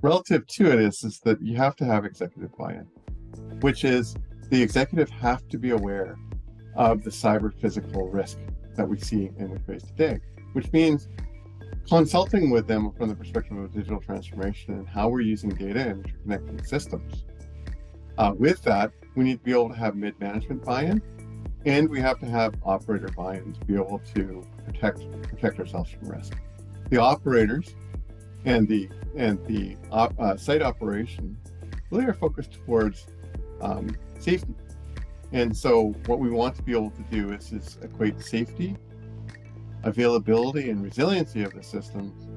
relative to it is that you have to have executive buy-in, which is the executive have to be aware of the cyber physical risk that we see and we face today, which means consulting with them from the perspective of digital transformation and how we're using data and interconnecting systems. With that, we need to be able to have mid-management buy-in, and we have to have operator buy-in to be able to protect ourselves from risk. The operators and the site operation really are focused towards safety. And so what we want to be able to do is equate safety, availability, and resiliency of the systems,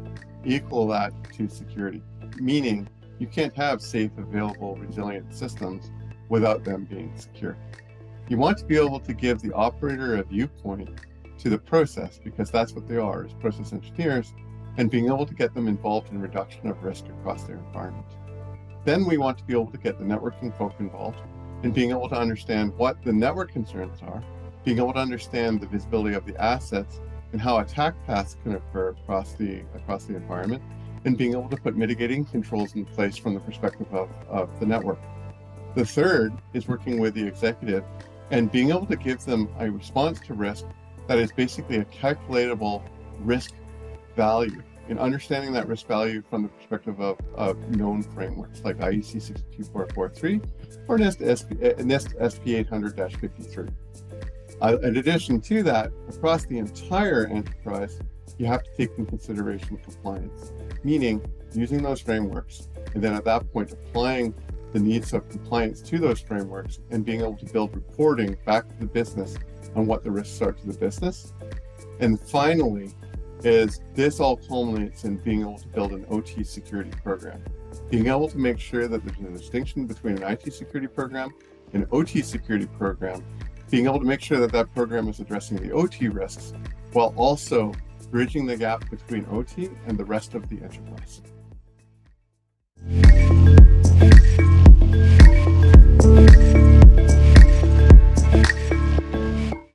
equal that to security, meaning you can't have safe, available, resilient systems without them being secure. You want to be able to give the operator a viewpoint to the process, because that's what they are, as process engineers, and being able to get them involved in reduction of risk across their environment. Then we want to be able to get the networking folk involved and being able to understand what the network concerns are, being able to understand the visibility of the assets and how attack paths can occur across the environment, and being able to put mitigating controls in place from the perspective of the network. The third is working with the executive and being able to give them a response to risk that is basically a calculatable risk value, and understanding that risk value from the perspective of known frameworks like IEC 62443 or NIST SP 800-53. In addition to that, across the entire enterprise, you have to take into consideration compliance, meaning using those frameworks, and then at that point applying the needs of compliance to those frameworks and being able to build reporting back to the business on what the risks are to the business. And finally, is this all culminates in being able to build an OT security program, being able to make sure that there's a distinction between an IT security program and an OT security program, being able to make sure that that program is addressing the OT risks while also bridging the gap between OT and the rest of the enterprise.